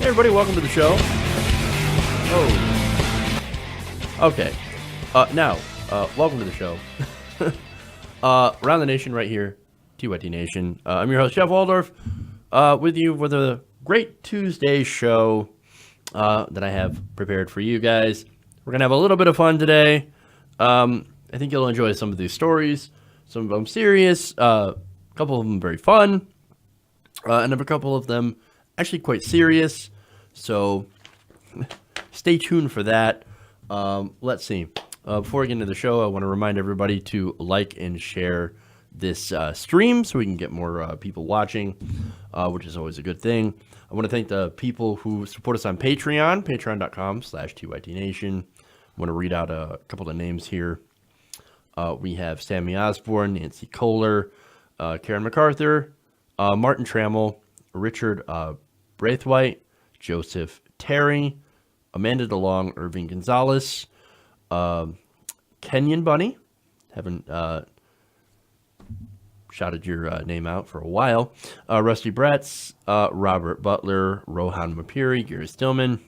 Hey everybody, welcome to the show. Oh. Okay. Welcome to the show. Around the nation right here, TYT Nation. I'm your host, Jeff Waldorf, with you for the great Tuesday show that I have prepared for you guys. We're going to have a little bit of fun today. I think you'll enjoy some of these stories. Some of them serious, a couple of them very fun, and a couple of them actually quite serious. So stay tuned for that. Let's see. Before we get into the show, I want to remind everybody to like and share this stream so we can get more people watching, which is always a good thing. I want to thank the people who support us on Patreon, patreon.com/TYTNation. I want to read out a couple of names here. We have Sammy Osborne, Nancy Kohler, Karen MacArthur, Martin Trammell, Richard Braithwaite, Joseph Terry, Amanda DeLong, Irving Gonzalez, Kenyon Bunny. Haven't shouted your name out for a while. Rusty Bretz, Robert Butler, Rohan Mapiri, Gary Stillman.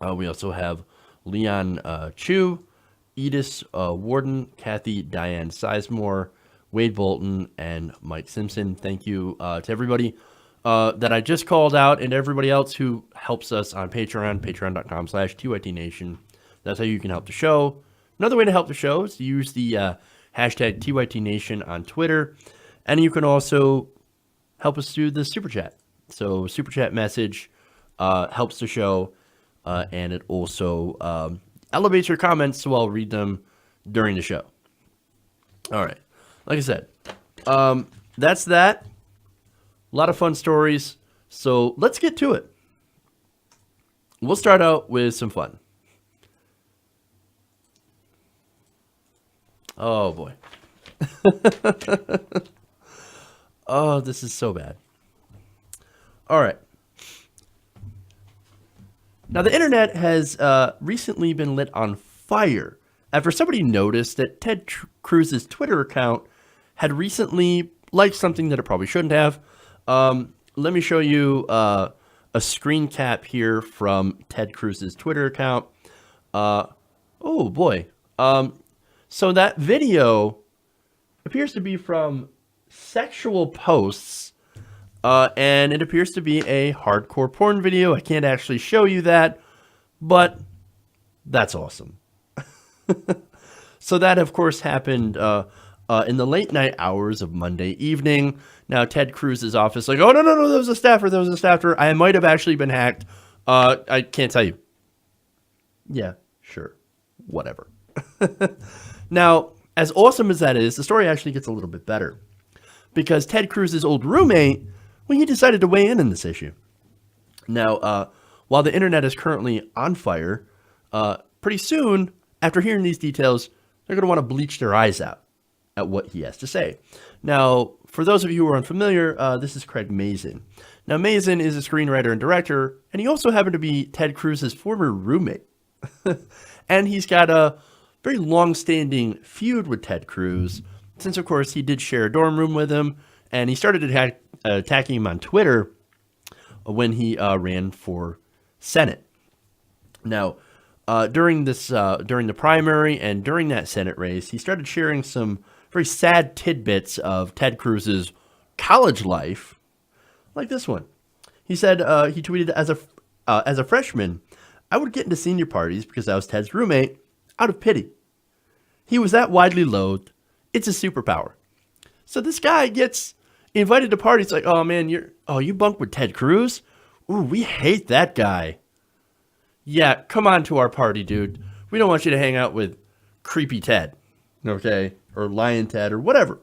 We also have Leon Chu, Edith Warden, Kathy Diane Sizemore, Wade Bolton, and Mike Simpson. Thank you to everybody that I just called out and everybody else who helps us on Patreon, patreon.com/TYTNation. That's how you can help the show. Another way to help the show is to use the hashtag TYTNation on Twitter. And you can also help us through the Super Chat. So Super Chat message helps the show, and it also elevates your comments, so I'll read them during the show. All right. Like I said, that's that. A lot of fun stories. So let's get to it. We'll start out with some fun. Oh, boy. Oh, this is so bad. All right. Now, the internet has recently been lit on fire after somebody noticed that Ted Cruz's Twitter account had recently liked something that it probably shouldn't have. Let me show you a screen cap here from Ted Cruz's Twitter account. Oh, boy. So that video appears to be from sexual posts, and it appears to be a hardcore porn video. I can't actually show you that, but that's awesome. So that, of course, happened in the late night hours of Monday evening. Now, Ted Cruz's office, like, oh, no, there was a staffer. I might have actually been hacked. I can't tell you. Yeah, sure. Whatever. Now, as awesome as that is, the story actually gets a little bit better. Because Ted Cruz's old roommate, well, he decided to weigh in on this issue. Now, while the internet is currently on fire, pretty soon, after hearing these details, they're going to want to bleach their eyes out at what he has to say. Now, for those of you who are unfamiliar, this is Craig Mazin. Now, Mazin is a screenwriter and director, and he also happened to be Ted Cruz's former roommate. And he's got a very long-standing feud with Ted Cruz, since, of course, he did share a dorm room with him, and he started attacking him on Twitter when he ran for Senate. Now, during the primary and during that Senate race, he started sharing some very sad tidbits of Ted Cruz's college life, like this one. He said, he tweeted, as a freshman, I would get into senior parties because I was Ted's roommate out of pity. He was that widely loathed. It's a superpower. So this guy gets invited to parties like, oh man, you bunk with Ted Cruz? Ooh, we hate that guy. Yeah, come on to our party, dude. We don't want you to hang out with creepy Ted, okay? Or lion Ted or whatever.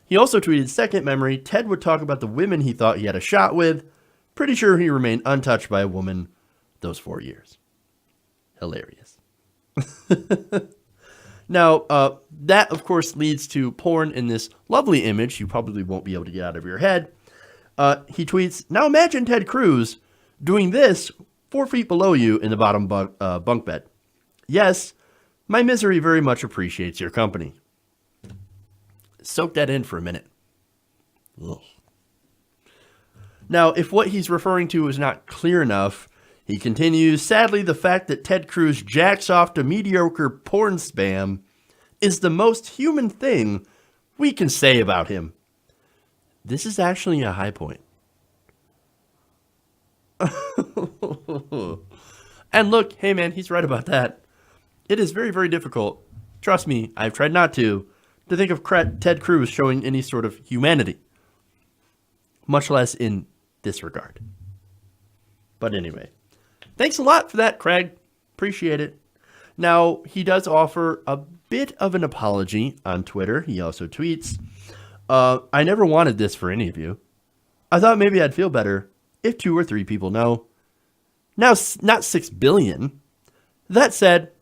He also tweeted, second memory, Ted would talk about the women he thought he had a shot with. Pretty sure he remained untouched by a woman those 4 years. Hilarious. Now, that, of course, leads to porn in this lovely image you probably won't be able to get out of your head. He tweets, now imagine Ted Cruz doing this 4 feet below you in the bottom bunk bed. Yes, my misery very much appreciates your company. Soak that in for a minute. Ugh. Now, if what he's referring to is not clear enough, he continues, sadly, the fact that Ted Cruz jacks off to mediocre porn spam is the most human thing we can say about him. This is actually a high point. And look, hey man, he's right about that. It is very, very difficult. Trust me, I've tried not to think of Ted Cruz showing any sort of humanity. Much less in this regard. But anyway, thanks a lot for that, Craig. Appreciate it. Now, he does offer a bit of an apology on Twitter. He also tweets, I never wanted this for any of you. I thought maybe I'd feel better if 2 or 3 people know. Now, not 6 billion. That said,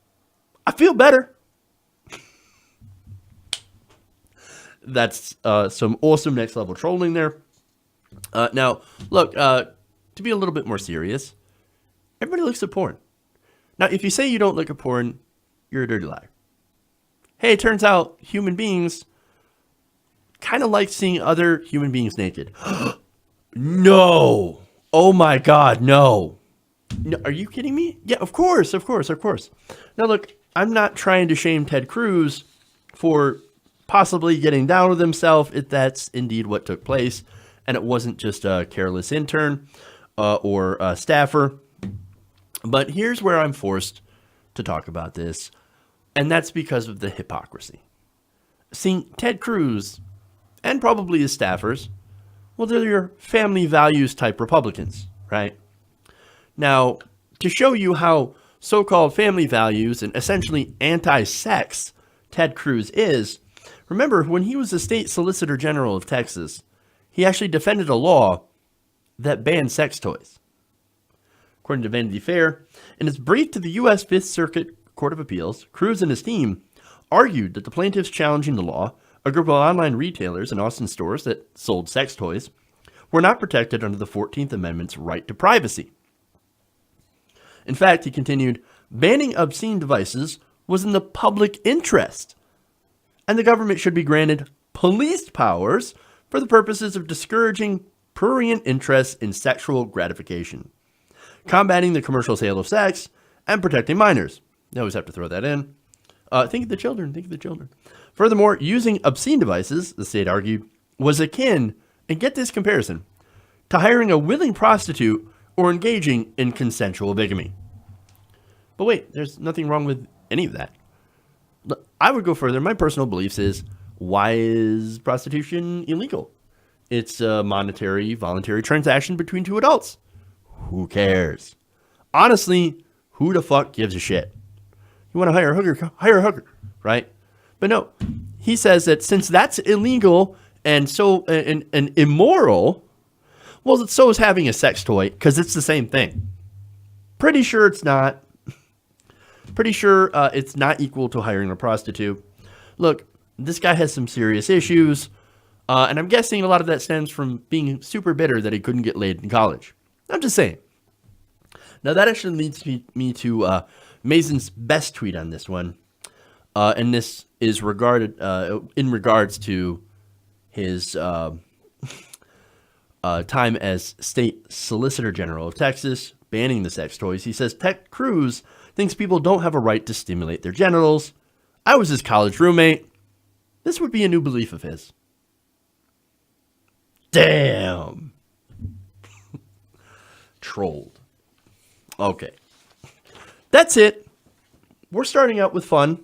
I feel better. That's some awesome next level trolling there. Now, look, to be a little bit more serious, everybody looks at porn. Now, if you say you don't look at porn, you're a dirty liar. Hey, it turns out human beings kind of like seeing other human beings naked. No. Oh my God, no. No. Are you kidding me? Yeah, of course. Now, look, I'm not trying to shame Ted Cruz for possibly getting down with himself if that's indeed what took place. And it wasn't just a careless intern or a staffer. But here's where I'm forced to talk about this. And that's because of the hypocrisy. See, Ted Cruz and probably his staffers, well, they're your family values type Republicans, right? Now, to show you how so-called family values and essentially anti-sex Ted Cruz is, remember when he was the state solicitor general of Texas, he actually defended a law that banned sex toys. According to Vanity Fair, in its brief to the U.S. Fifth Circuit Court of Appeals, Cruz and his team argued that the plaintiffs challenging the law, a group of online retailers and Austin stores that sold sex toys, were not protected under the 14th Amendment's right to privacy. In fact, he continued, banning obscene devices was in the public interest, and the government should be granted police powers for the purposes of discouraging prurient interest in sexual gratification, combating the commercial sale of sex, and protecting minors. You always have to throw that in. Think of the children. Furthermore, using obscene devices, the state argued, was akin, and get this comparison, to hiring a willing prostitute or engaging in consensual bigamy. But wait, there's nothing wrong with any of that. I would go further. My personal beliefs is, why is prostitution illegal? It's a monetary, voluntary transaction between 2 adults. Who cares? Honestly, who the fuck gives a shit? You want to hire a hooker, right? But no, he says that since that's illegal and so and immoral, well, so is having a sex toy because it's the same thing. Pretty sure it's not. Pretty sure it's not equal to hiring a prostitute. Look, this guy has some serious issues, and I'm guessing a lot of that stems from being super bitter that he couldn't get laid in college. I'm just saying. Now, that actually leads me to Mason's best tweet on this one, and this is regarded in regards to his time as state solicitor general of Texas, banning the sex toys. He says, Ted Cruz thinks people don't have a right to stimulate their genitals. I was his college roommate. This would be a new belief of his. Damn. Trolled. Okay. That's it. We're starting out with fun.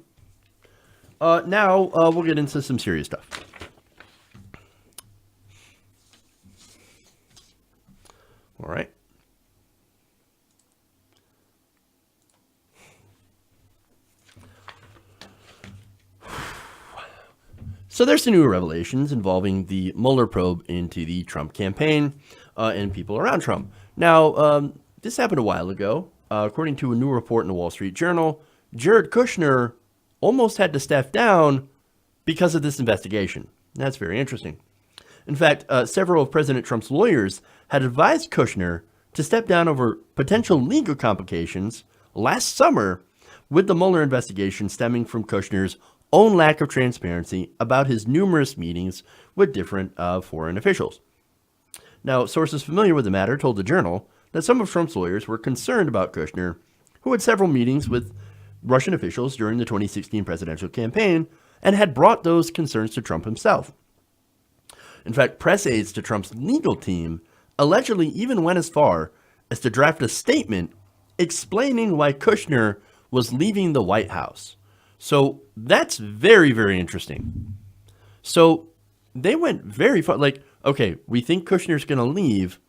Now we'll get into some serious stuff. All right. So there's some new revelations involving the Mueller probe into the Trump campaign and people around Trump. Now, this happened a while ago. According to a new report in the Wall Street Journal, Jared Kushner almost had to step down because of this investigation. That's very interesting. In fact, several of President Trump's lawyers had advised Kushner to step down over potential legal complications last summer with the Mueller investigation stemming from Kushner's own lack of transparency about his numerous meetings with different foreign officials. Now, sources familiar with the matter told the Journal that some of Trump's lawyers were concerned about Kushner, who had several meetings with Russian officials during the 2016 presidential campaign and had brought those concerns to Trump himself. In fact, press aides to Trump's legal team allegedly even went as far as to draft a statement explaining why Kushner was leaving the White House. So that's very, very interesting. So they went very far. Like, okay, we think Kushner's going to leave.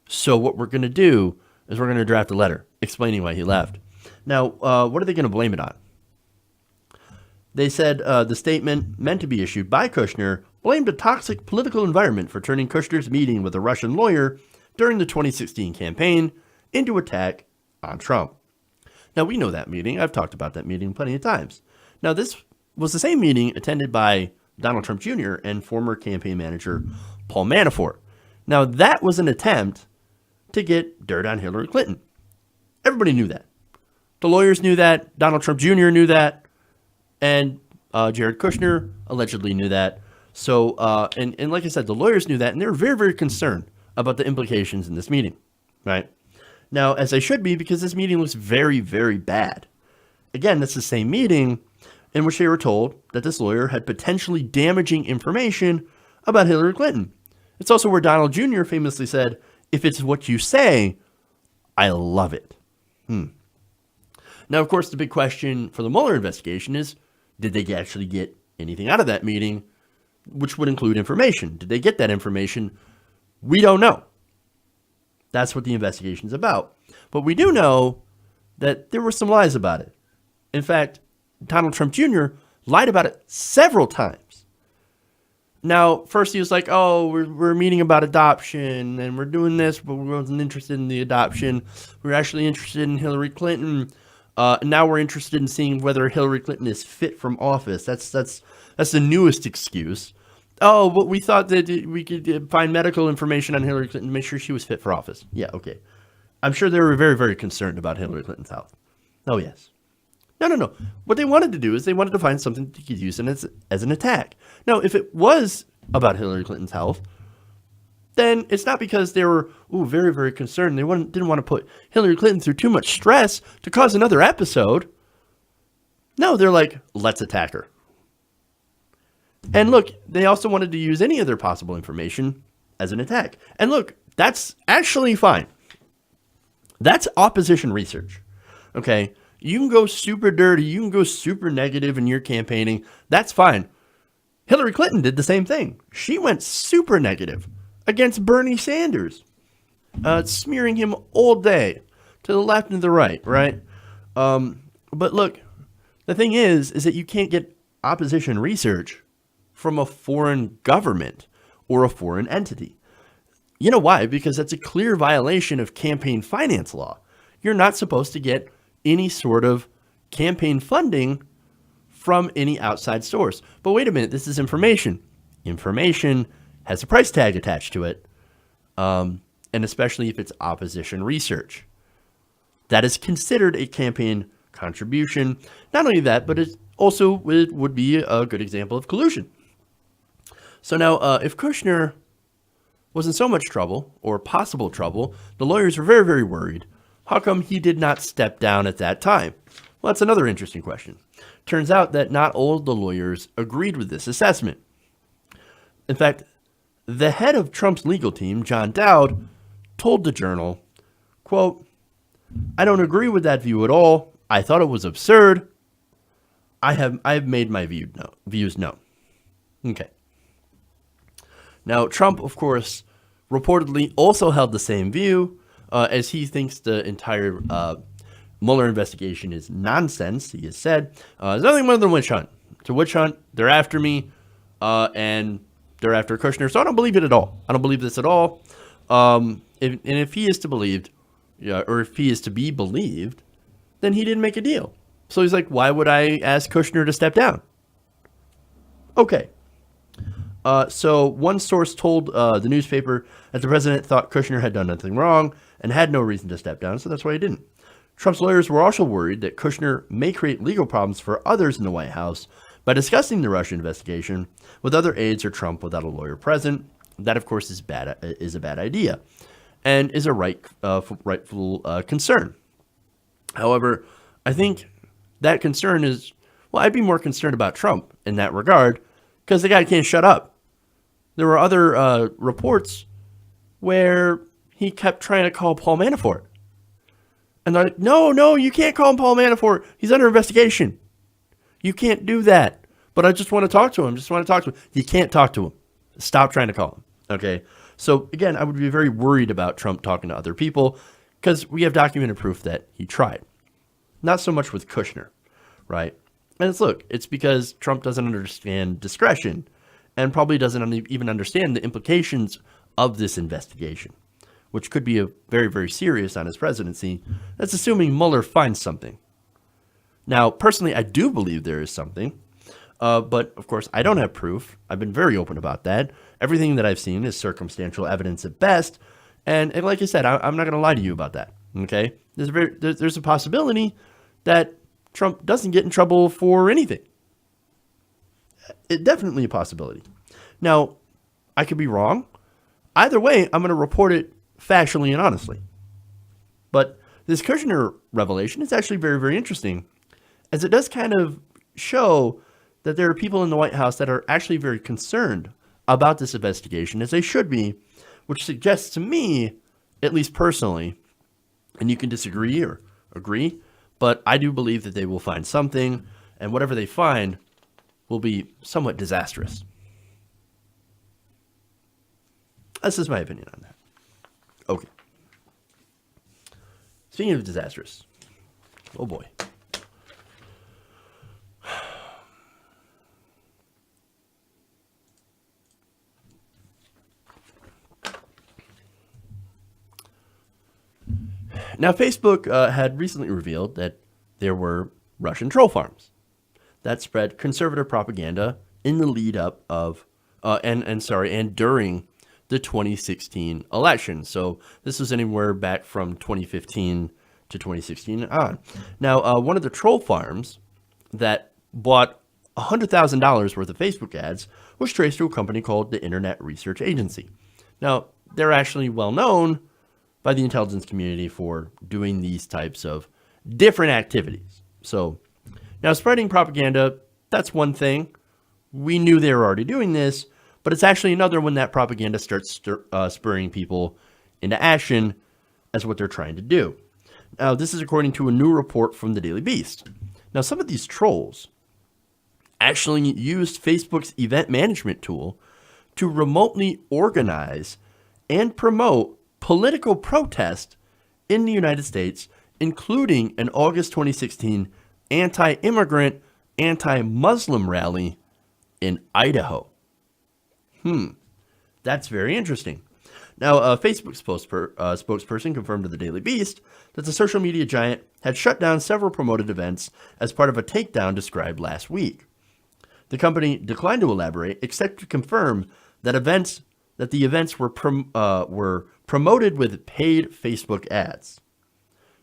So what we're going to do is we're going to draft a letter explaining why he left. Now, what are they going to blame it on? They said the statement meant to be issued by Kushner blamed a toxic political environment for turning Kushner's meeting with a Russian lawyer during the 2016 campaign into attack on Trump. Now, we know that meeting. I've talked about that meeting plenty of times. Now, this was the same meeting attended by Donald Trump Jr. and former campaign manager Paul Manafort. Now, that was an attempt to get dirt on Hillary Clinton. Everybody knew that. The lawyers knew that. Donald Trump Jr. knew that. And Jared Kushner allegedly knew that. So, and like I said, the lawyers knew that, and they were very, very concerned about the implications in this meeting, right? Now, as they should be, because this meeting was very, very bad. Again, that's the same meeting in which they were told that this lawyer had potentially damaging information about Hillary Clinton. It's also where Donald Jr. famously said, "If it's what you say, I love it." Now, of course, the big question for the Mueller investigation is, did they actually get anything out of that meeting, which would include information? Did they get that information? We don't know. That's what the investigation is about. But we do know that there were some lies about it. In fact, Donald Trump Jr. lied about it several times. Now, first he was like, oh, we're meeting about adoption, and we're doing this, but we wasn't interested in the adoption. We're actually interested in Hillary Clinton. Now we're interested in seeing whether Hillary Clinton is fit from office. That's the newest excuse. Oh, but we thought that we could find medical information on Hillary Clinton, make sure she was fit for office. Yeah, okay. I'm sure they were very, very concerned about Hillary Clinton's health. Oh, yes. No. What they wanted to do is they wanted to find something they could use as an attack. Now, if it was about Hillary Clinton's health, then it's not because they were very, very concerned. They didn't want to put Hillary Clinton through too much stress to cause another episode. No, they're like, let's attack her. And look, they also wanted to use any other possible information as an attack. And look, that's actually fine. That's opposition research. Okay? You can go super dirty. You can go super negative in your campaigning. That's fine. Hillary Clinton did the same thing. She went super negative against Bernie Sanders, smearing him all day to the left and the right, right? But look, the thing is that you can't get opposition research from a foreign government or a foreign entity. You know why? Because that's a clear violation of campaign finance law. You're not supposed to get any sort of campaign funding from any outside source. But wait a minute, this is information. Information has a price tag attached to it, and especially if it's opposition research. That is considered a campaign contribution. Not only that, but it also would be a good example of collusion. So now, if Kushner was in so much trouble, or possible trouble, the lawyers were very, very worried. How come he did not step down at that time? Well, that's another interesting question. Turns out that not all the lawyers agreed with this assessment. In fact, the head of Trump's legal team, John Dowd, told the Journal, quote, "I don't agree with that view at all. I thought it was absurd. I've made my views known." Okay. Now, Trump, of course, reportedly also held the same view, as he thinks the entire Mueller investigation is nonsense. He has said, it's nothing more than a witch hunt. It's a witch hunt. They're after me, and they're after Kushner. So I don't believe it at all. I don't believe this at all. If he is to believed, or if he is to be believed, then he didn't make a deal. So he's like, why would I ask Kushner to step down? Okay. So one source told the newspaper that the president thought Kushner had done nothing wrong and had no reason to step down, so that's why he didn't. Trump's lawyers were also worried that Kushner may create legal problems for others in the White House by discussing the Russia investigation with other aides or Trump without a lawyer present, that of course is a bad idea, and is a rightful concern. However, I think that concern is, well, I'd be more concerned about Trump in that regard, because the guy can't shut up. There were other reports where he kept trying to call Paul Manafort. And they're like, no, you can't call him Paul Manafort. He's under investigation. You can't do that. But I just want to talk to him. You can't talk to him. Stop trying to call him. Okay? So, again, I would be very worried about Trump talking to other people because we have documented proof that he tried. Not so much with Kushner, right? And it's because Trump doesn't understand discretion and probably doesn't even understand the implications of this investigation, which could be a very, very serious on his presidency. That's assuming Mueller finds something. Now, personally, I do believe there is something, but of course, I don't have proof. I've been very open about that. Everything that I've seen is circumstantial evidence at best, and like I said, I'm not going to lie to you about that. Okay, there's a possibility that Trump doesn't get in trouble for anything. It definitely a possibility. Now, I could be wrong. Either way, I'm going to report it factually and honestly. But this Kushner revelation is actually very, very interesting, as it does kind of show that there are people in the White House that are actually very concerned about this investigation, as they should be, which suggests to me, at least personally, and you can disagree or agree, but I do believe that they will find something, and whatever they find will be somewhat disastrous. That's just my opinion on that. Okay. Speaking of disastrous, oh boy. Now, Facebook had recently revealed that there were Russian troll farms that spread conservative propaganda in the lead up of, and during the 2016 election. So this was anywhere back from 2015 to 2016 on. Now, one of the troll farms that bought $100,000 worth of Facebook ads was traced to a company called the Internet Research Agency. Now, they're actually well known by the intelligence community for doing these types of different activities. So now spreading propaganda, that's one thing. We knew they were already doing this, but it's actually another when that propaganda starts spurring people into action as what they're trying to do. Now, this is according to a new report from the Daily Beast. Now, some of these trolls actually used Facebook's event management tool to remotely organize and promote political protest in the United States, including an August 2016 anti-immigrant, anti-Muslim rally in Idaho. That's very interesting. Now, a Facebook spokesperson confirmed to the Daily Beast that the social media giant had shut down several promoted events as part of a takedown described last week. The company declined to elaborate, except to confirm that the events were promoted with paid Facebook ads.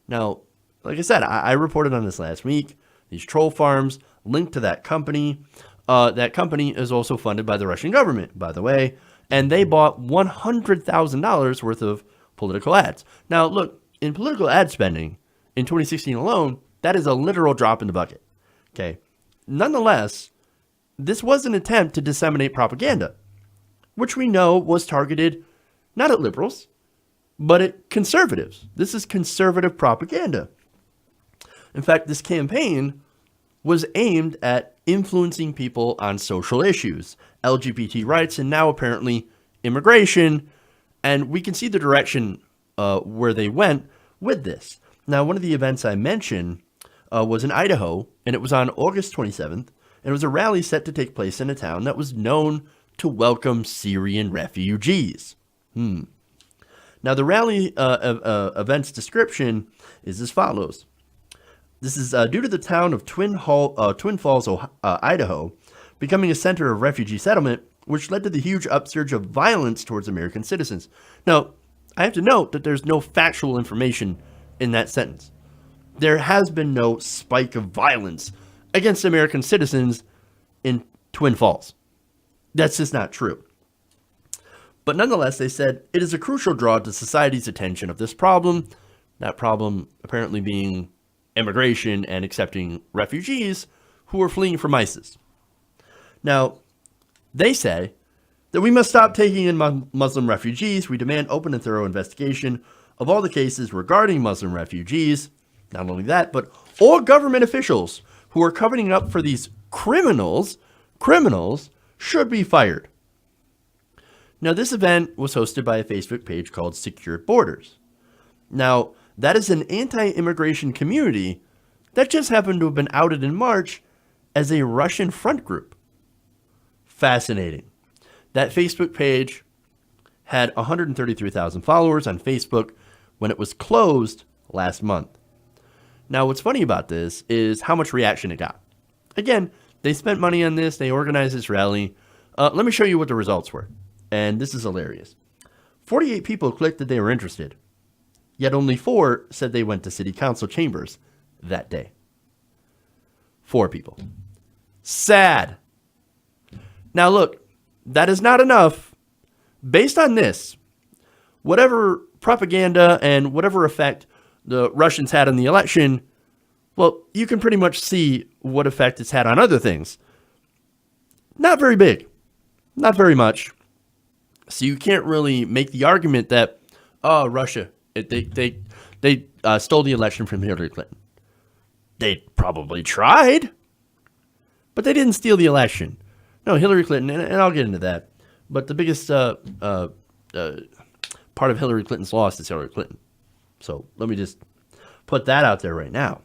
Now, like I said, I reported on this last week. These troll farms linked to that company. That company is also funded by the Russian government, by the way, and they bought $100,000 worth of political ads. Now, look, in political ad spending in 2016 alone, that is a literal drop in the bucket. Okay. Nonetheless, this was an attempt to disseminate propaganda, which we know was targeted not at liberals, but at conservatives. This is conservative propaganda. In fact, this campaign was aimed at influencing people on social issues, LGBT rights, and now apparently immigration. And we can see the direction where they went with this. Now, one of the events I mentioned was in Idaho, and it was on August 27th, and it was a rally set to take place in a town that was known to welcome Syrian refugees. Now, the rally event's description is as follows. This is due to the town of Twin Falls, Idaho, becoming a center of refugee settlement, which led to the huge upsurge of violence towards American citizens. Now, I have to note that there's no factual information in that sentence. There has been no spike of violence against American citizens in Twin Falls. That's just not true. But nonetheless, they said it is a crucial draw to society's attention of this problem, that problem apparently being immigration and accepting refugees who are fleeing from ISIS. Now, they say that we must stop taking in Muslim refugees. We demand open and thorough investigation of all the cases regarding Muslim refugees. Not only that, but all government officials who are covering up for these criminals should be fired. Now, this event was hosted by a Facebook page called Secure Borders. Now, that is an anti-immigration community that just happened to have been outed in March as a Russian front group. Fascinating. That Facebook page had 133,000 followers on Facebook when it was closed last month. Now, what's funny about this is how much reaction it got. Again, they spent money on this. They organized this rally. Let me show you what the results were. And this is hilarious. 48 people clicked that they were interested. Yet only 4 said they went to city council chambers that day. 4 people. Sad. Now look, that is not enough. Based on this, whatever propaganda and whatever effect the Russians had on the election, well, you can pretty much see what effect it's had on other things. Not very big. Not very much. So you can't really make the argument that, oh, Russia, they stole the election from Hillary Clinton. They probably tried, but they didn't steal the election. No, Hillary Clinton, and I'll get into that, but the biggest part of Hillary Clinton's loss is Hillary Clinton. So let me just put that out there right now.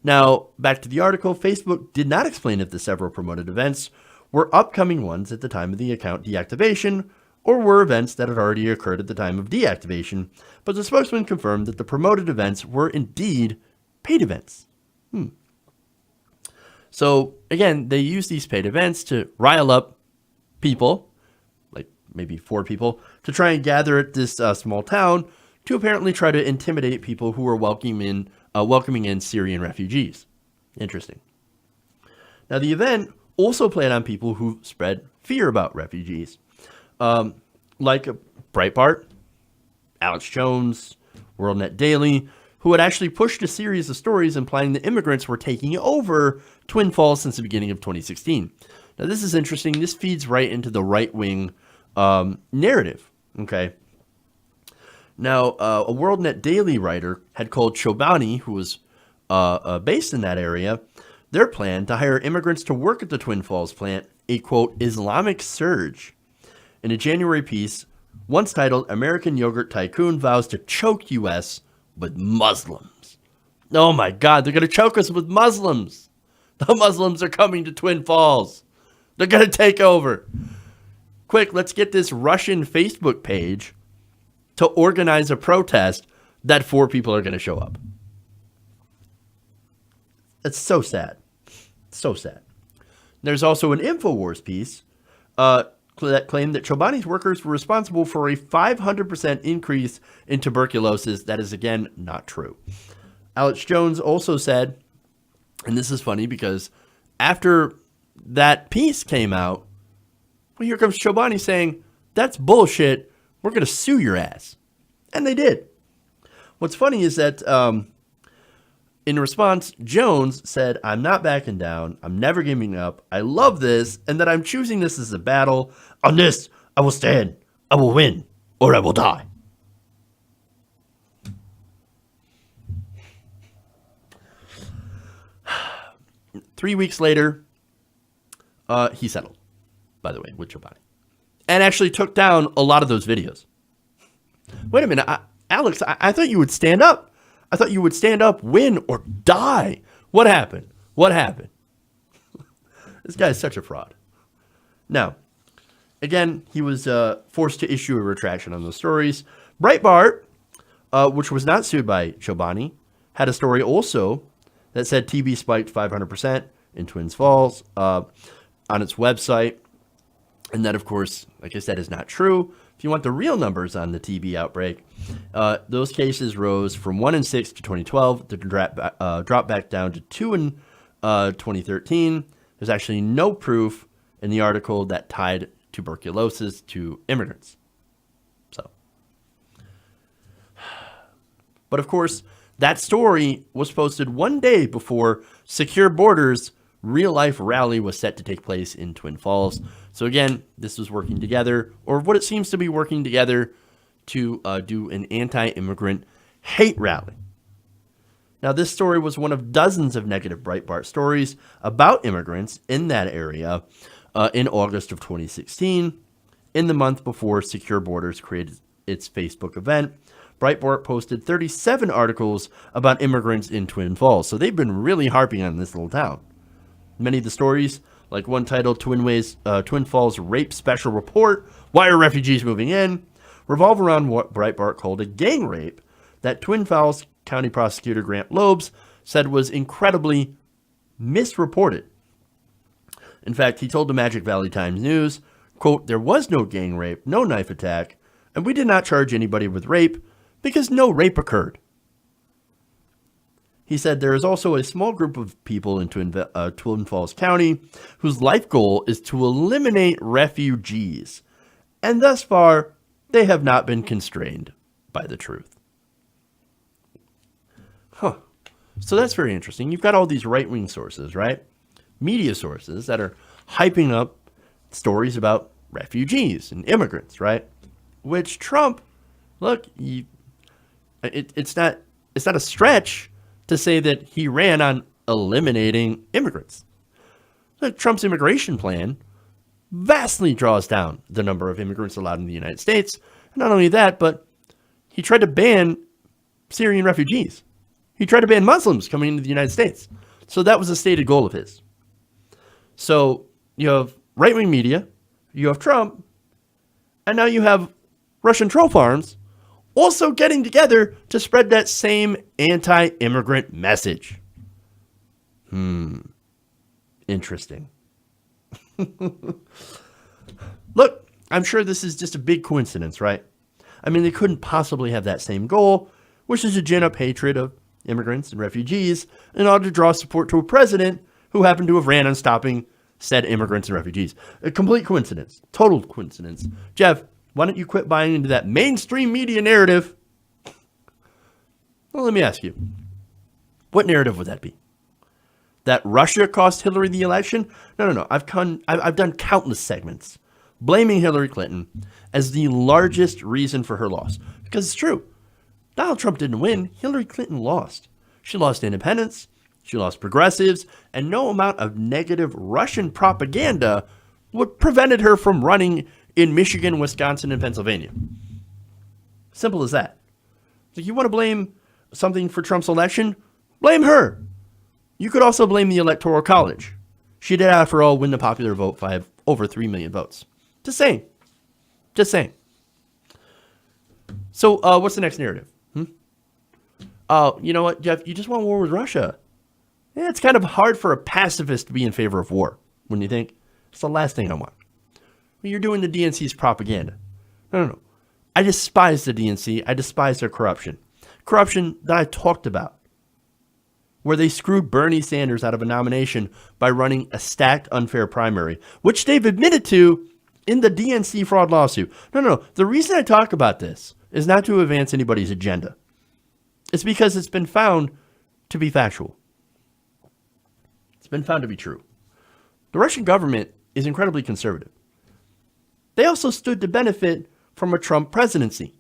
Now, back to the article, Facebook did not explain if the several promoted events were upcoming ones at the time of the account deactivation or were events that had already occurred at the time of deactivation, but the spokesman confirmed that the promoted events were indeed paid events. So, again, they use these paid events to rile up people, like maybe 4 people, to try and gather at this small town to apparently try to intimidate people who are welcoming in Syrian refugees. Interesting. Now, the event also played on people who spread fear about refugees, like Breitbart, Alex Jones, WorldNet Daily, who had actually pushed a series of stories implying that immigrants were taking over Twin Falls since the beginning of 2016. Now, this is interesting. This feeds right into the right-wing narrative, okay? Now, a WorldNet Daily writer had called Chobani, who was based in that area, their plan to hire immigrants to work at the Twin Falls plant a, quote, Islamic surge. In a January piece, once titled, American Yogurt Tycoon Vows to Choke U.S. with Muslims. Oh my God, they're going to choke us with Muslims. The Muslims are coming to Twin Falls. They're going to take over. Quick, let's get this Russian Facebook page to organize a protest that 4 people are going to show up. It's so sad. So sad. There's also an InfoWars piece that claimed that Chobani's workers were responsible for a 500% increase in tuberculosis. That is, again, not true. Alex Jones also said, and this is funny because after that piece came out, well, here comes Chobani saying, that's bullshit. We're going to sue your ass. And they did. What's funny is that in response, Jones said, I'm not backing down. I'm never giving up. I love this. And that I'm choosing this as a battle. On this, I will stand. I will win. Or I will die. Three weeks later, he settled, by the way, with Chobani. And actually took down a lot of those videos. Wait a minute. Alex, I thought you would stand up. I thought you would stand up, win, or die. What happened? What happened? This guy is such a fraud. Now, again, he was forced to issue a retraction on those stories. Breitbart, which was not sued by Chobani, had a story also that said TB spiked 500% in Twin Falls on its website. And that, of course, like I said, is not true. If you want the real numbers on the TB outbreak, those cases rose from 1 in 6 to 2012 to drop back down to 2 in 2013. There's actually no proof in the article that tied tuberculosis to immigrants. So, but of course, that story was posted one day before Secure Borders' real-life rally was set to take place in Twin Falls. So again, this was working together, or what it seems to be working together, to do an anti-immigrant hate rally. Now, this story was one of dozens of negative Breitbart stories about immigrants in that area in August of 2016, in the month before Secure Borders created its Facebook event. Breitbart posted 37 articles about immigrants in Twin Falls. So they've been really harping on this little town. Many of the stories, like one titled Twin Falls Rape Special Report, Why Are Refugees Moving In?, revolve around what Breitbart called a gang rape that Twin Falls County Prosecutor Grant Loebs said was incredibly misreported. In fact, he told the Magic Valley Times News, quote, "There was no gang rape, no knife attack, and we did not charge anybody with rape because no rape occurred." He said there is also a small group of people in Twin Falls County whose life goal is to eliminate refugees, and thus far, they have not been constrained by the truth. Huh. So that's very interesting. You've got all these right-wing sources, right? Media sources that are hyping up stories about refugees and immigrants, right? Which Trump, look, it's not a stretch to say that he ran on eliminating immigrants. Look, Trump's immigration plan vastly draws down the number of immigrants allowed in the United States. And not only that, but he tried to ban Syrian refugees. He tried to ban Muslims coming into the United States. So that was a stated goal of his. So you have right-wing media, you have Trump, and now you have Russian troll farms also getting together to spread that same anti-immigrant message. Interesting. Look, I'm sure this is just a big coincidence, right? I mean, they couldn't possibly have that same goal, which is to gin up hatred of immigrants and refugees in order to draw support to a president who happened to have ran on stopping said immigrants and refugees. A complete coincidence. Total coincidence. Jeff, why don't you quit buying into that mainstream media narrative? Well, let me ask you. What narrative would that be? That Russia cost Hillary the election? No. I've done countless segments blaming Hillary Clinton as the largest reason for her loss. Because it's true. Donald Trump didn't win. Hillary Clinton lost. She lost independents. She lost progressives. And no amount of negative Russian propaganda would prevented her from running in Michigan, Wisconsin, and Pennsylvania. Simple as that. So you want to blame something for Trump's election? Blame her. You could also blame the Electoral College. She did, after all, win the popular vote by over 3 million votes. Just saying. So what's the next narrative? Oh, you know what, Jeff? You just want war with Russia. Yeah, it's kind of hard for a pacifist to be in favor of war, wouldn't you think? It's the last thing I want. Well, you're doing the DNC's propaganda. No. I despise the DNC. I despise their corruption. Corruption that I talked about, where they screwed Bernie Sanders out of a nomination by running a stacked unfair primary, which they've admitted to in the DNC fraud lawsuit. No. The reason I talk about this is not to advance anybody's agenda. It's because it's been found to be factual. It's been found to be true. The Russian government is incredibly conservative. They also stood to benefit from a Trump presidency.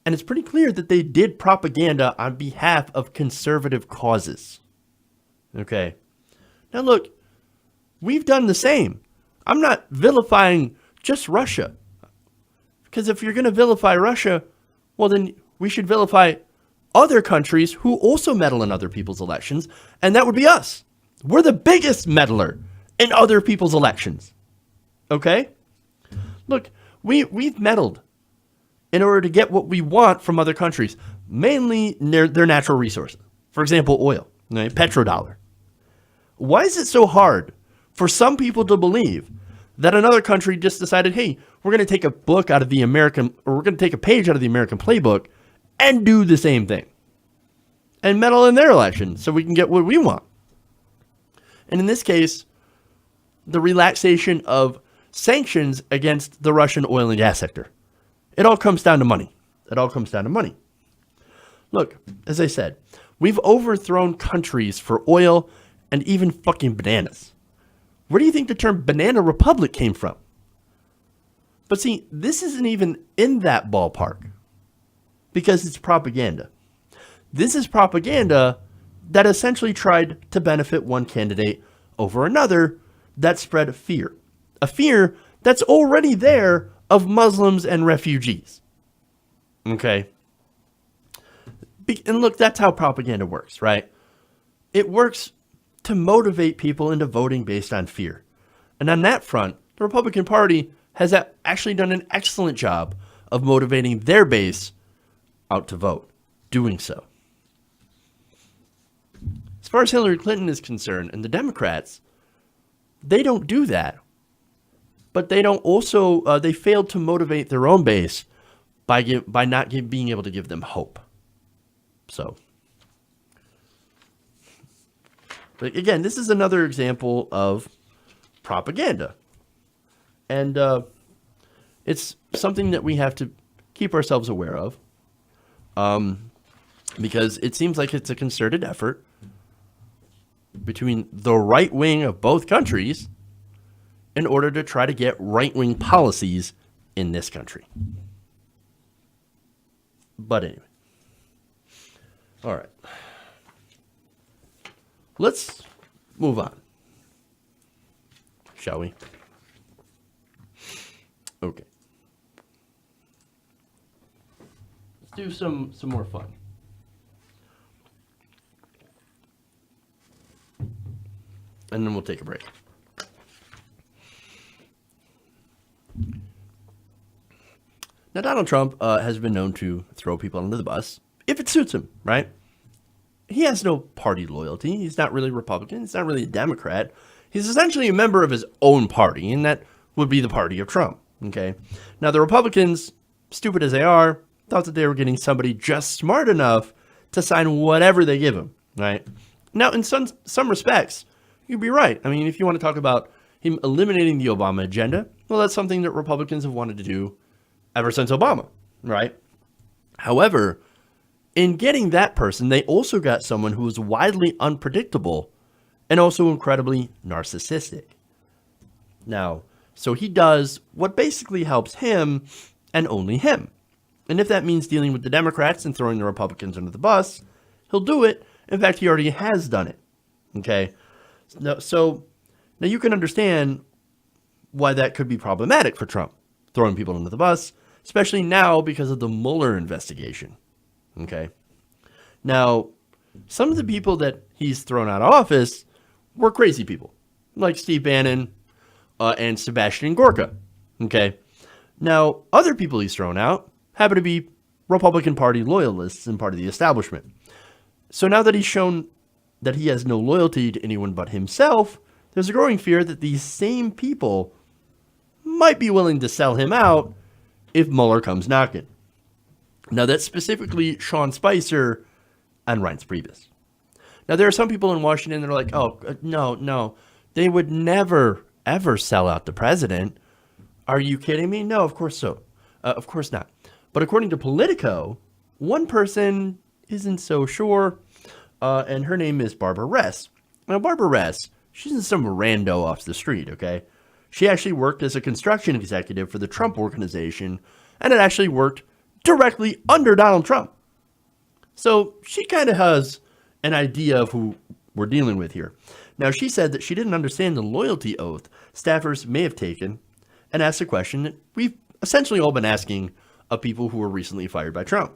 And it's pretty clear that they did propaganda on behalf of conservative causes. Okay. Now look, we've done the same. I'm not vilifying just Russia. Because if you're going to vilify Russia, well then we should vilify other countries who also meddle in other people's elections. And that would be us. We're the biggest meddler in other people's elections. Okay? Look, we've meddled in order to get what we want from other countries, mainly their natural resources. For example, oil, right? Petrodollar. Why is it so hard for some people to believe that another country just decided, hey, we're going to take a book out of the American, or we're going to take a page out of the American playbook and do the same thing and meddle in their election so we can get what we want? And in this case, the relaxation of sanctions against the Russian oil and gas sector. It all comes down to money. It all comes down to money. Look, as I said, we've overthrown countries for oil and even fucking bananas. Where do you think the term banana republic came from? But see, this isn't even in that ballpark because it's propaganda. This is propaganda that essentially tried to benefit one candidate over another that spread fear. A fear that's already there of Muslims and refugees. Okay? And look, that's how propaganda works, right? It works to motivate people into voting based on fear. And on that front, the Republican Party has actually done an excellent job of motivating their base out to vote, doing so. As far as Hillary Clinton is concerned, and the Democrats, they don't do that. But they don't also, they failed to motivate their own base by not being able to give them hope. So, but again, this is another example of propaganda. And it's something that we have to keep ourselves aware of. Because it seems like it's a concerted effort between the right wing of both countries in order to try to get right-wing policies in this country. But anyway. All right. Let's move on. Shall we? Okay. Let's do some more fun. And then we'll take a break. Now, Donald Trump has been known to throw people under the bus if it suits him, right? He has no party loyalty. He's not really Republican. He's not really a Democrat. He's essentially a member of his own party, and that would be the party of Trump, okay? Now, the Republicans, stupid as they are, thought that they were getting somebody just smart enough to sign whatever they give him, right? Now, in some respects, you'd be right. I mean, if you want to talk about him eliminating the Obama agenda, well, that's something that Republicans have wanted to do ever since Obama, right? However, in getting that person, they also got someone who was widely unpredictable and also incredibly narcissistic. Now, so he does what basically helps him and only him. And if that means dealing with the Democrats and throwing the Republicans under the bus, he'll do it. In fact, he already has done it. Okay? So now you can understand why that could be problematic for Trump, throwing people under the bus, especially now because of the Mueller investigation. Okay? Now, some of the people that he's thrown out of office were crazy people, like Steve Bannon and Sebastian Gorka. Okay? Now, other people he's thrown out happen to be Republican Party loyalists and part of the establishment. So now that he's shown that he has no loyalty to anyone but himself, there's a growing fear that these same people might be willing to sell him out if Mueller comes knocking. Now, that's specifically Sean Spicer and Reince Priebus. Now, there are some people in Washington that are like, oh, no, they would never, ever sell out the president. Are you kidding me? No, of course so. Of course not. But according to Politico, one person isn't so sure, and her name is Barbara Ress. Now, Barbara Ress, she's not some rando off the street, okay? She actually worked as a construction executive for the Trump Organization, and it actually worked directly under Donald Trump. So she kind of has an idea of who we're dealing with here. Now, she said that she didn't understand the loyalty oath staffers may have taken and asked a question that we've essentially all been asking of people who were recently fired by Trump.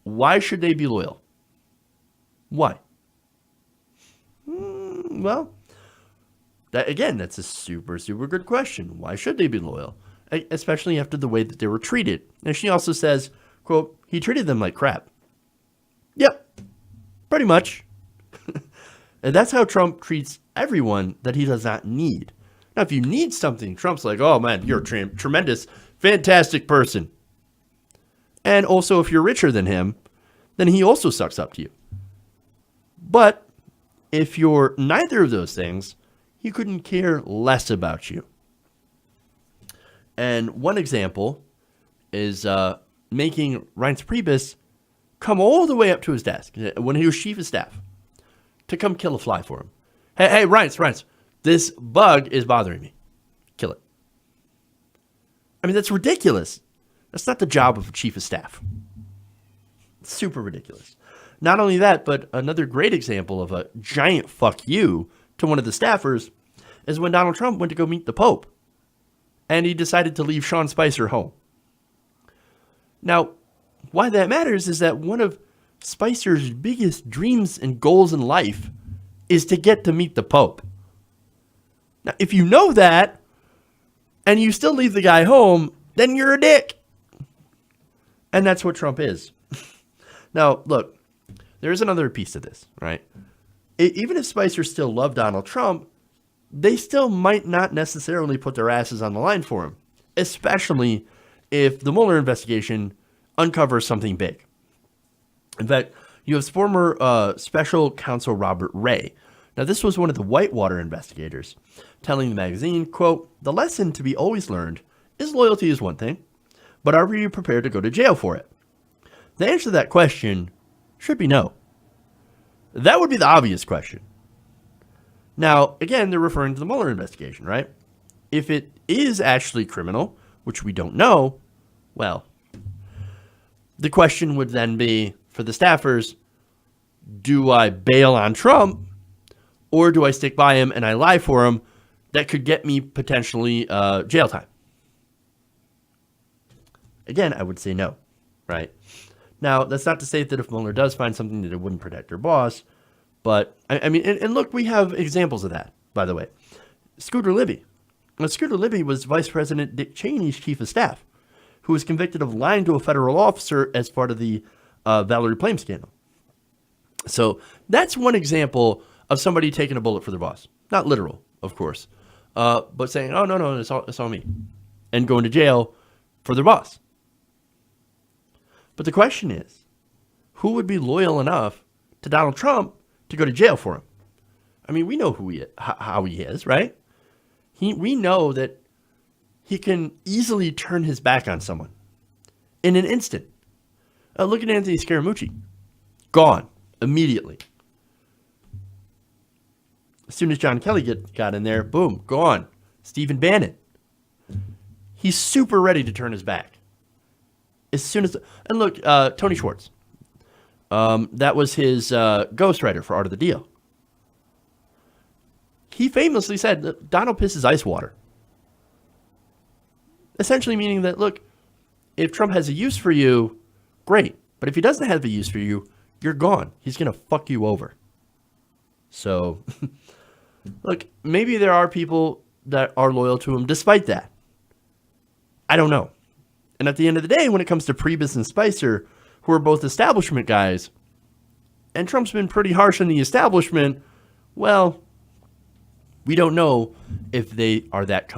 Why should they be loyal? Why? Well, that's a super, super good question. Why should they be loyal? Especially after the way that they were treated. And she also says, quote, he treated them like crap. Yep, pretty much. And that's how Trump treats everyone that he does not need. Now, if you need something, Trump's like, oh man, you're a tremendous, fantastic person. And also, if you're richer than him, then he also sucks up to you. But if you're neither of those things, he couldn't care less about you. And one example is making Reince Priebus come all the way up to his desk when he was chief of staff to come kill a fly for him. Hey, Reince, this bug is bothering me. Kill it. I mean, that's ridiculous. That's not the job of a chief of staff. It's super ridiculous. Not only that, but another great example of a giant fuck you to one of the staffers is when Donald Trump went to go meet the Pope and he decided to leave Sean Spicer home. Now, why that matters is that one of Spicer's biggest dreams and goals in life is to get to meet the Pope. Now, if you know that and you still leave the guy home, then you're a dick. And that's what Trump is. Now, look, there's another piece to this, right? Even if Spicer still loved Donald Trump, they still might not necessarily put their asses on the line for him, especially if the Mueller investigation uncovers something big. In fact, you have former special counsel Robert Ray. Now, this was one of the Whitewater investigators telling the magazine, quote, "The lesson to be always learned is loyalty is one thing, but are you prepared to go to jail for it?" The answer to that question should be no. That would be the obvious question. Now, again, they're referring to the Mueller investigation, right? If it is actually criminal, which we don't know, well, the question would then be for the staffers, do I bail on Trump or do I stick by him and I lie for him that could get me potentially jail time? Again, I would say no, right? Now, that's not to say that if Mueller does find something that it wouldn't protect their boss, but I mean, and look, we have examples of that, by the way. Scooter Libby. Now, Scooter Libby was Vice President Dick Cheney's chief of staff, who was convicted of lying to a federal officer as part of the Valerie Plame scandal. So that's one example of somebody taking a bullet for their boss. Not literal, of course, but saying, oh, no, it's all me, and going to jail for their boss. But the question is, who would be loyal enough to Donald Trump to go to jail for him? I mean, we know who he is, how he is, right? We know that he can easily turn his back on someone in an instant. Look at Anthony Scaramucci. Gone immediately. As soon as John Kelly got in there, boom, gone. Stephen Bannon. He's super ready to turn his back. As soon as, and look, Tony Schwartz. That was his ghostwriter for Art of the Deal. He famously said that Donald pisses ice water. Essentially meaning that, look, if Trump has a use for you, great. But if he doesn't have a use for you, you're gone. He's going to fuck you over. So, look, maybe there are people that are loyal to him despite that. I don't know. And at the end of the day, when it comes to Priebus and Spicer, who are both establishment guys, and Trump's been pretty harsh on the establishment, well, we don't know if they are that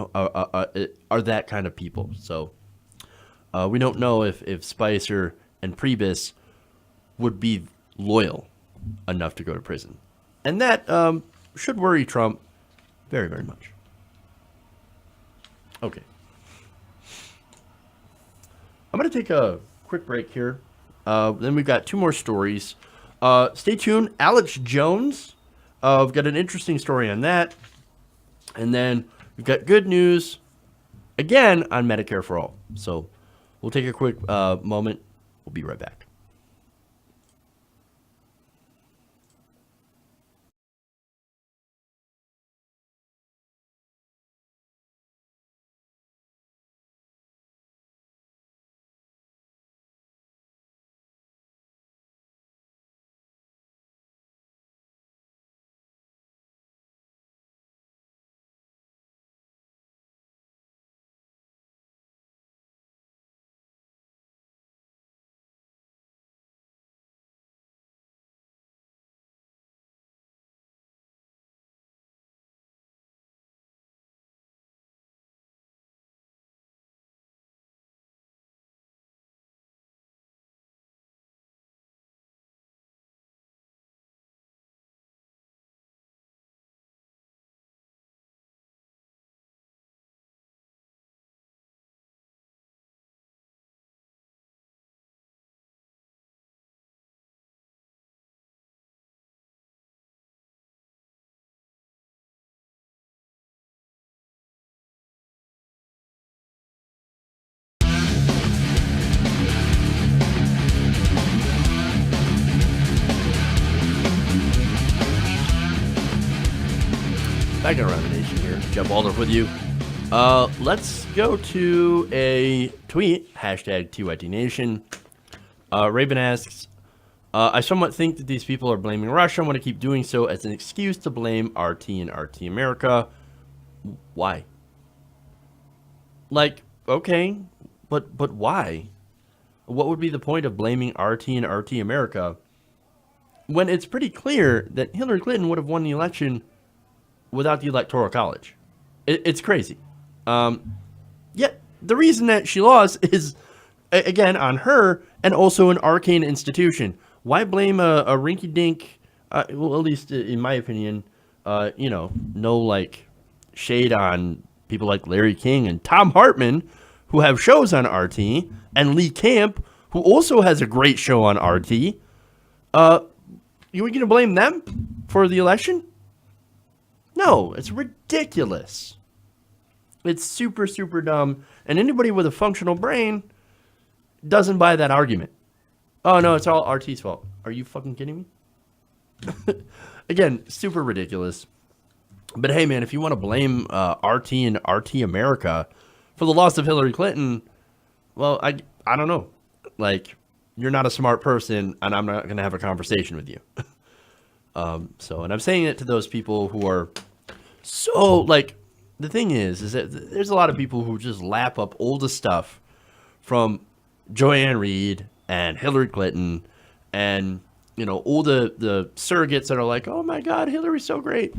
kind of people. So we don't know if Spicer and Priebus would be loyal enough to go to prison. And that should worry Trump very, very much. Okay. I'm going to take a quick break here. Then we've got two more stories. Stay tuned. Alex Jones. We've got an interesting story on that. And then we've got good news, again, on Medicare for All. So we'll take a quick moment. We'll be right back. Back around the nation here. Jeff Waldorf with you. Let's go to a tweet, hashtag TYTNation. Raven asks, I somewhat think that these people are blaming Russia and want to keep doing so as an excuse to blame RT and RT America. Why? Like, okay, but why? What would be the point of blaming RT and RT America when it's pretty clear that Hillary Clinton would have won the election without the Electoral College? It's crazy. Yet the reason that she lost is, again, on her and also an arcane institution. Why blame a rinky-dink, well, at least in my opinion, no, like, shade on people like Larry King and Tom Hartman, who have shows on RT, and Lee Camp, who also has a great show on RT. You going to blame them for the election? No, it's ridiculous. It's super, super dumb. And anybody with a functional brain doesn't buy that argument. Oh, no, it's all RT's fault. Are you fucking kidding me? Again, super ridiculous. But hey, man, if you want to blame RT and RT America for the loss of Hillary Clinton, well, I don't know. Like, you're not a smart person, and I'm not going to have a conversation with you. And I'm saying it to those people who are so, like, the thing is that there's a lot of people who just lap up all the stuff from Joanne Reed and Hillary Clinton and, all the surrogates that are like, oh, my God, Hillary's so great.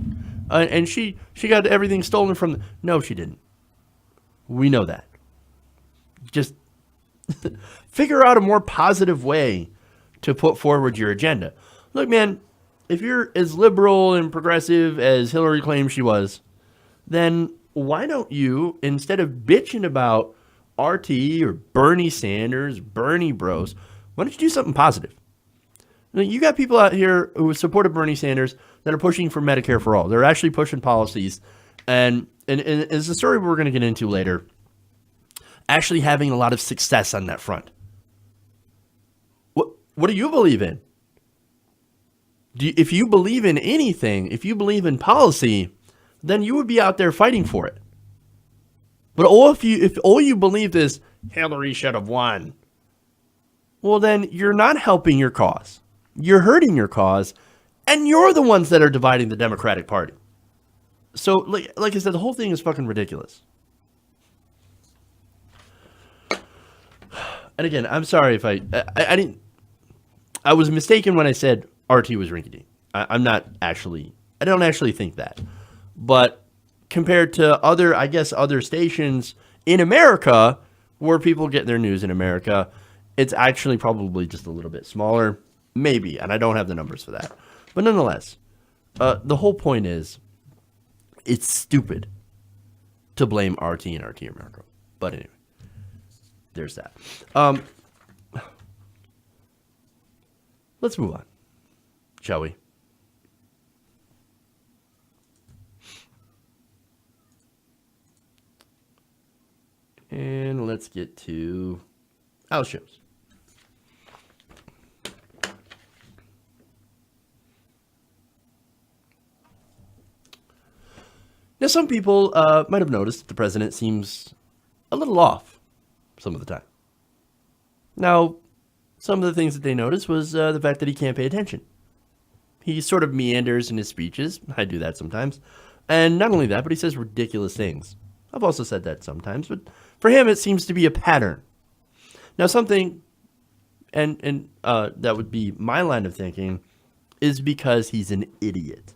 And she got everything stolen from No, she didn't. We know that. Just figure out a more positive way to put forward your agenda. Look, man, if you're as liberal and progressive as Hillary claims she was, then why don't you, instead of bitching about RT or Bernie Sanders, Bernie Bros, why don't you do something positive? You got people out here who supported Bernie Sanders that are pushing for Medicare for all. They're actually pushing policies. And as a story we're going to get into later, actually having a lot of success on that front. What do you believe in? If you believe in anything, if you believe in policy, then you would be out there fighting for it. But if all you believe is Hillary should have won, well, then you're not helping your cause. You're hurting your cause, and you're the ones that are dividing the Democratic Party. So, like I said, the whole thing is fucking ridiculous. And again, I'm sorry if I didn't. I was mistaken when I said RT was rinky-dink. I don't actually think that. But compared to other stations in America where people get their news in America, it's actually probably just a little bit smaller. Maybe, and I don't have the numbers for that. But nonetheless, the whole point is, it's stupid to blame RT and RT America. But anyway, there's that. Let's move on, shall we? And let's get to house shows. Now, some people might have noticed that the president seems a little off some of the time. Now, some of the things that they noticed was the fact that he can't pay attention. He sort of meanders in his speeches. I do that sometimes. And not only that, but he says ridiculous things. I've also said that sometimes, but for him, it seems to be a pattern. Now, something, and that would be my line of thinking, is because he's an idiot.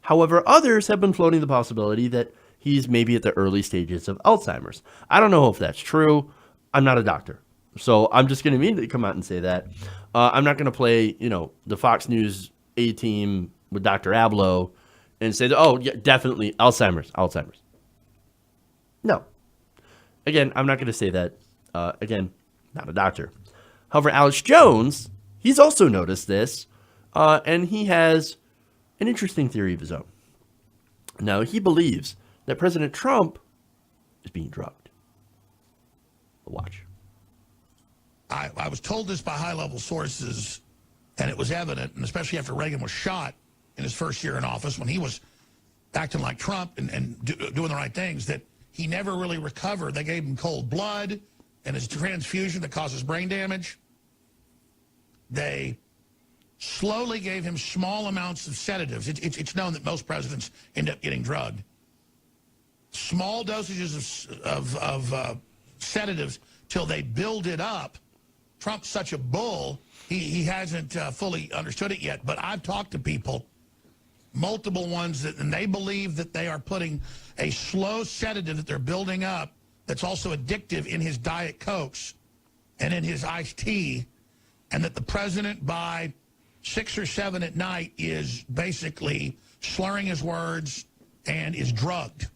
However, others have been floating the possibility that he's maybe at the early stages of Alzheimer's. I don't know if that's true. I'm not a doctor. So I'm just going to immediately come out and say that. I'm not going to play, the Fox News A-team with Dr. Abloh and say, oh, yeah, definitely Alzheimer's. No. Again, I'm not going to say that. Again, not a doctor. However, Alex Jones, he's also noticed this, and he has an interesting theory of his own. Now, he believes that President Trump is being drugged. Watch. I was told this by high-level sources, and it was evident, and especially after Reagan was shot in his first year in office, when he was acting like Trump and doing the right things, that he never really recovered. They gave him cold blood and his transfusion that causes brain damage. They slowly gave him small amounts of sedatives. It's known that most presidents end up getting drugged. Small dosages of sedatives till they build it up. Trump's such a bull, he hasn't fully understood it yet. But I've talked to people, multiple ones, and they believe that they are putting a slow sedative that they're building up that's also addictive in his Diet Cokes and in his iced tea, and that the president by 6 or 7 at night is basically slurring his words and is drugged.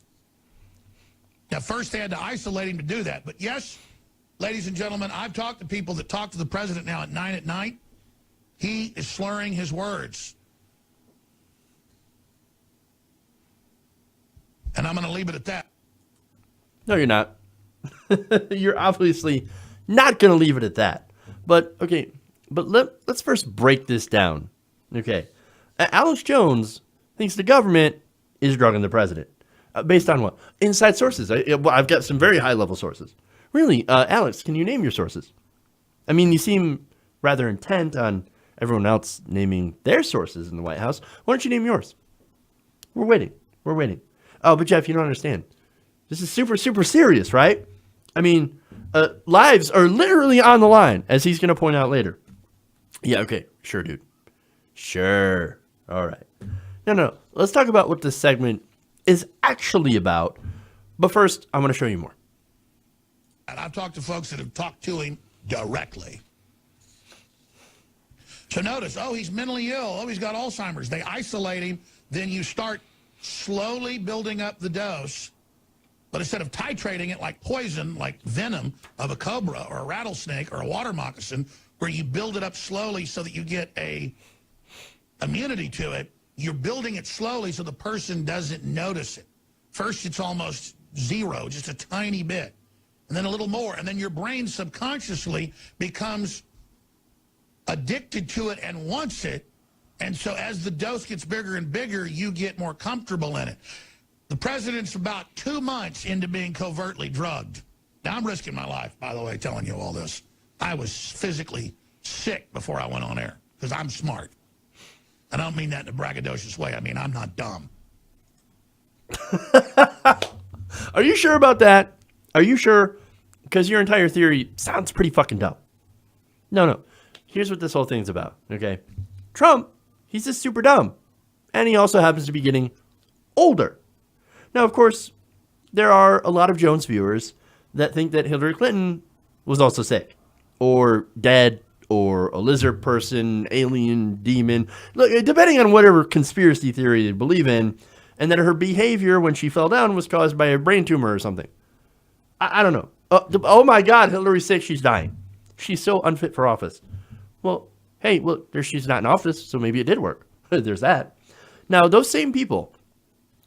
Now, first they had to isolate him to do that. But yes, ladies and gentlemen, I've talked to people that talk to the president now at 9 at night. He is slurring his words. And I'm going to leave it at that. No, you're not. You're obviously not going to leave it at that. But, okay, let's first break this down. Okay. Alex Jones thinks the government is drugging the president. Based on what? Inside sources. I've got some very high-level sources. Really, Alex, can you name your sources? I mean, you seem rather intent on everyone else naming their sources in the White House. Why don't you name yours? We're waiting. Oh, but Jeff, you don't understand. This is super, super serious, right? I mean, lives are literally on the line, as he's going to point out later. Yeah, okay. Sure, dude. Sure. All right. No. Let's talk about what this segment is actually about. But first, I'm going to show you more. And I've talked to folks that have talked to him directly. So notice, oh, he's mentally ill. Oh, he's got Alzheimer's. They isolate him. Then you start slowly building up the dose. But instead of titrating it like poison, like venom of a cobra or a rattlesnake or a water moccasin, where you build it up slowly so that you get a immunity to it, you're building it slowly so the person doesn't notice it. First, it's almost zero, just a tiny bit, and then a little more. And then your brain subconsciously becomes addicted to it and wants it. And so as the dose gets bigger and bigger, you get more comfortable in it. The president's about 2 months into being covertly drugged. Now, I'm risking my life, by the way, telling you all this. I was physically sick before I went on air because I'm smart. I don't mean that in a braggadocious way. I mean, I'm not dumb. Are you sure about that? Are you sure? Because your entire theory sounds pretty fucking dumb. No. Here's what this whole thing's about, okay? Trump, he's just super dumb. And he also happens to be getting older. Now, of course, there are a lot of Jones viewers that think that Hillary Clinton was also sick or dead or a lizard person, alien, demon, look, depending on whatever conspiracy theory they believe in, and that her behavior when she fell down was caused by a brain tumor or something. I don't know. Oh my God, Hillary's sick, she's dying. She's so unfit for office. Well, hey, look, she's not in office, so maybe it did work. There's that. Now, those same people,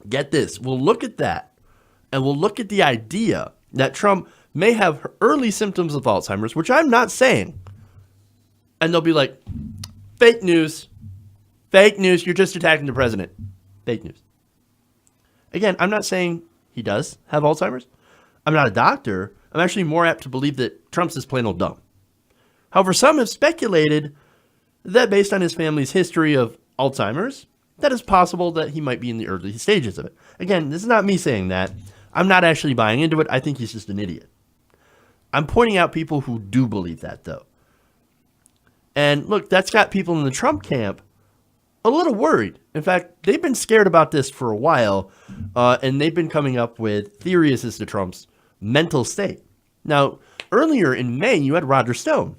get this, we'll look at that, and we'll look at the idea that Trump may have early symptoms of Alzheimer's, which I'm not saying. And they'll be like, fake news, you're just attacking the president. Fake news. Again, I'm not saying he does have Alzheimer's. I'm not a doctor. I'm actually more apt to believe that Trump's is plain old dumb. However, some have speculated that based on his family's history of Alzheimer's, that it's possible that he might be in the early stages of it. Again, this is not me saying that. I'm not actually buying into it. I think he's just an idiot. I'm pointing out people who do believe that, though. And look, that's got people in the Trump camp a little worried. In fact, they've been scared about this for a while, and they've been coming up with theories as to Trump's mental state. Now, earlier in May, you had Roger Stone.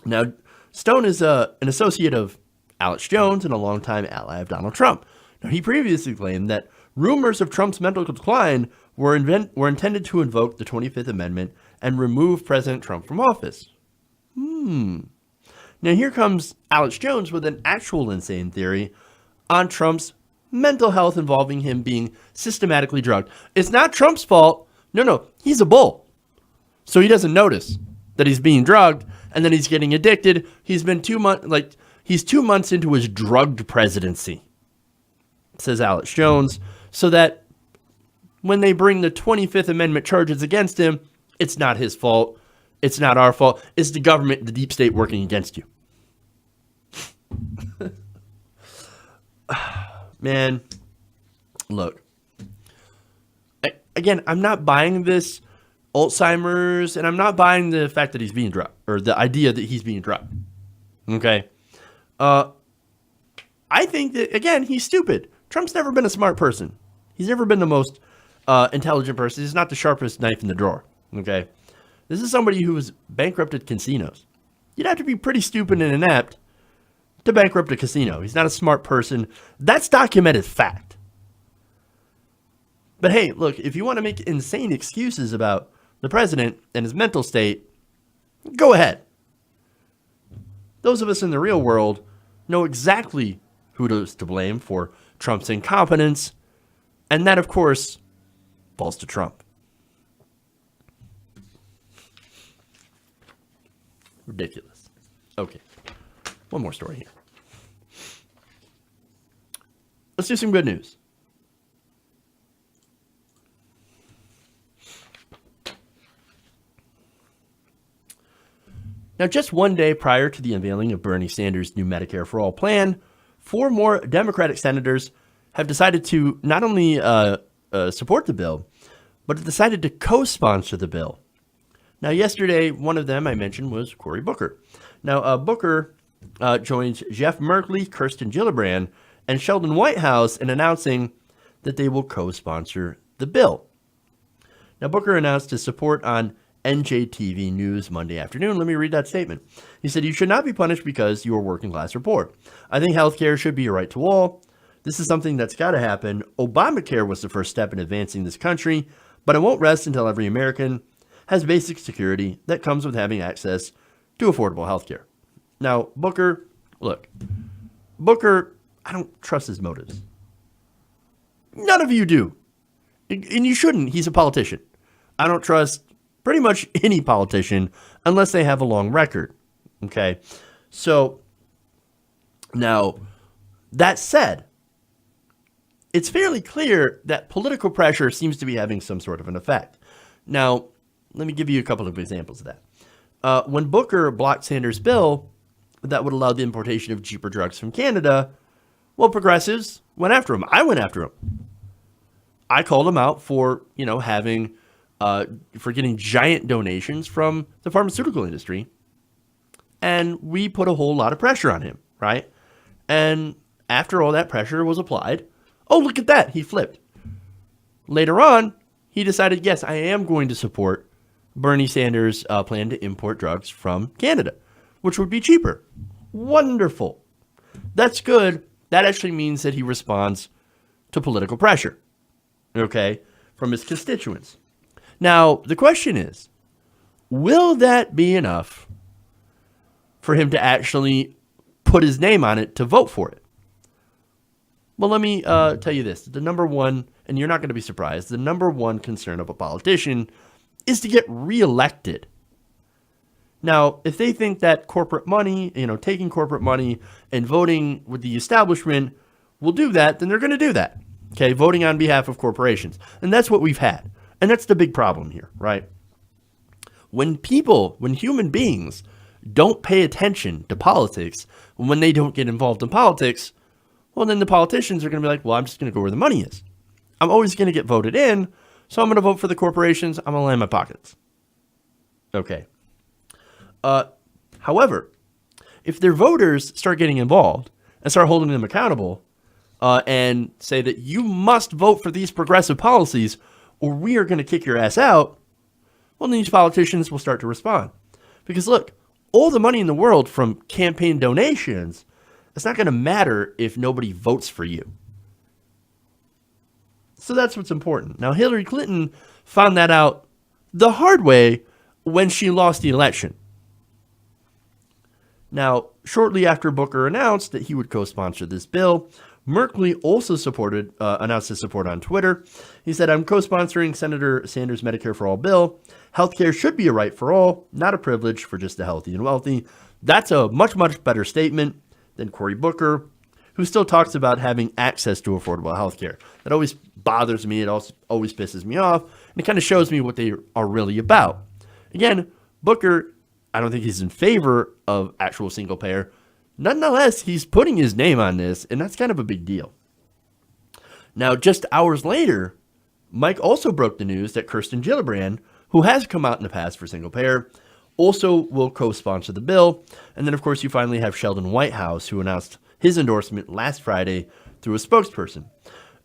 Now, Stone is an associate of Alex Jones and a longtime ally of Donald Trump. Now, he previously claimed that rumors of Trump's mental decline were intended to invoke the 25th Amendment and remove President Trump from office. Now, here comes Alex Jones with an actual insane theory on Trump's mental health involving him being systematically drugged. It's not Trump's fault. No, he's a bull. So he doesn't notice that he's being drugged and then he's getting addicted. He's been 2 months into his drugged presidency, says Alex Jones. so that when they bring the 25th Amendment charges against him, it's not his fault. It's not our fault. It's the government, the deep state working against you. Man, look. Again, I'm not buying this Alzheimer's, and I'm not buying the fact that he's being drugged, or the idea that he's being drugged. Okay? I think that, again, he's stupid. Trump's never been a smart person. He's never been the most intelligent person. He's not the sharpest knife in the drawer. Okay? This is somebody who has bankrupted casinos. You'd have to be pretty stupid and inept to bankrupt a casino. He's not a smart person. That's documented fact. But hey, look, if you want to make insane excuses about the president and his mental state, go ahead. Those of us in the real world know exactly who is to blame for Trump's incompetence, and that, of course, falls to Trump. Ridiculous. Okay. One more story here. Let's do some good news. Now, just one day prior to the unveiling of Bernie Sanders' new Medicare for All plan, 4 more Democratic senators have decided to not only support the bill, but have decided to co-sponsor the bill. Now, yesterday, one of them I mentioned was Cory Booker. Now, Booker joins Jeff Merkley, Kirsten Gillibrand, and Sheldon Whitehouse in announcing that they will co-sponsor the bill. Now, Booker announced his support on NJTV News Monday afternoon. Let me read that statement. He said, "You should not be punished because you are working class or poor. I think healthcare should be a right to all. This is something that's got to happen. Obamacare was the first step in advancing this country, but it won't rest until every American has basic security that comes with having access to affordable healthcare." Now, Booker, I don't trust his motives. None of you do. And you shouldn't. He's a politician. I don't trust pretty much any politician unless they have a long record. Okay? So, now, that said, it's fairly clear that political pressure seems to be having some sort of an effect. Now, let me give you a couple of examples of that. When Booker blocked Sanders' bill that would allow the importation of cheaper drugs from Canada, well, progressives went after him. I went after him. I called him out for, having, for getting giant donations from the pharmaceutical industry. And we put a whole lot of pressure on him, right? And after all that pressure was applied, oh, look at that, he flipped. Later on, he decided, yes, I am going to support Bernie Sanders' plan to import drugs from Canada, which would be cheaper. Wonderful. That's good. That actually means that he responds to political pressure, okay, from his constituents. Now, the question is, will that be enough for him to actually put his name on it to vote for it? Well, let me tell you this. The number one, and you're not going to be surprised, the number one concern of a politician is to get reelected. Now, if they think that corporate money, taking corporate money and voting with the establishment will do that, then they're going to do that. Okay, voting on behalf of corporations. And that's what we've had. And that's the big problem here, right? When human beings don't pay attention to politics, when they don't get involved in politics, well, then the politicians are going to be like, well, I'm just going to go where the money is. I'm always going to get voted in, so I'm going to vote for the corporations. I'm going to line my pockets. Okay. However, if their voters start getting involved and start holding them accountable and say that you must vote for these progressive policies or we are going to kick your ass out, well, then these politicians will start to respond. Because look, all the money in the world from campaign donations, it's not going to matter if nobody votes for you. So that's what's important. Now, Hillary Clinton found that out the hard way when she lost the election. Now, shortly after Booker announced that he would co-sponsor this bill, Merkley also announced his support on Twitter. He said, "I'm co-sponsoring Senator Sanders' Medicare for All bill. Healthcare should be a right for all, not a privilege for just the healthy and wealthy." That's a much, much better statement than Cory Booker, who still talks about having access to affordable healthcare. That always bothers me. It also always pisses me off. And it kind of shows me what they are really about. Again, Booker, I don't think he's in favor of actual single payer. Nonetheless, he's putting his name on this, and that's kind of a big deal. Now, just hours later, Mike also broke the news that Kirsten Gillibrand, who has come out in the past for single payer, also will co-sponsor the bill. And then, of course, you finally have Sheldon Whitehouse, who announced his endorsement last Friday through a spokesperson.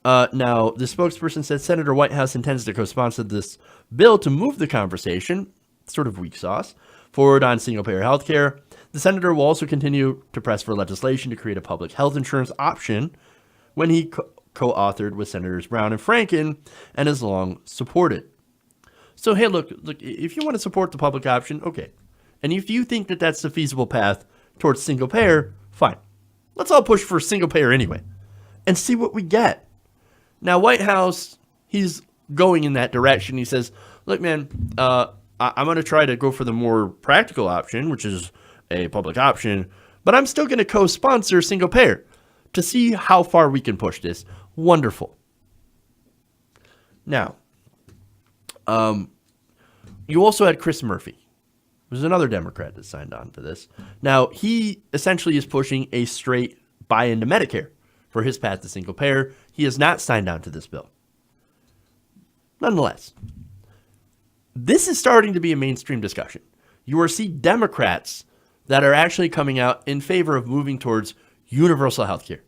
Now, the spokesperson said Senator Whitehouse intends to co-sponsor this bill to move the conversation, sort of weak sauce, forward on single-payer health care. The senator will also continue to press for legislation to create a public health insurance option when he co-authored with Senators Brown and Franken and has long supported. So, hey, look, if you want to support the public option, okay. And if you think that that's the feasible path towards single payer, fine. Let's all push for single payer anyway and see what we get. Now, Whitehouse, he's going in that direction. He says, look, man, I'm going to try to go for the more practical option, which is a public option, but I'm still going to co-sponsor single payer to see how far we can push this. Wonderful. Now, you also had Chris Murphy, who's another Democrat that signed on to this. Now, he essentially is pushing a straight buy into Medicare for his path to single payer. He has not signed on to this bill. Nonetheless, this is starting to be a mainstream discussion. You are seeing Democrats that are actually coming out in favor of moving towards universal health care,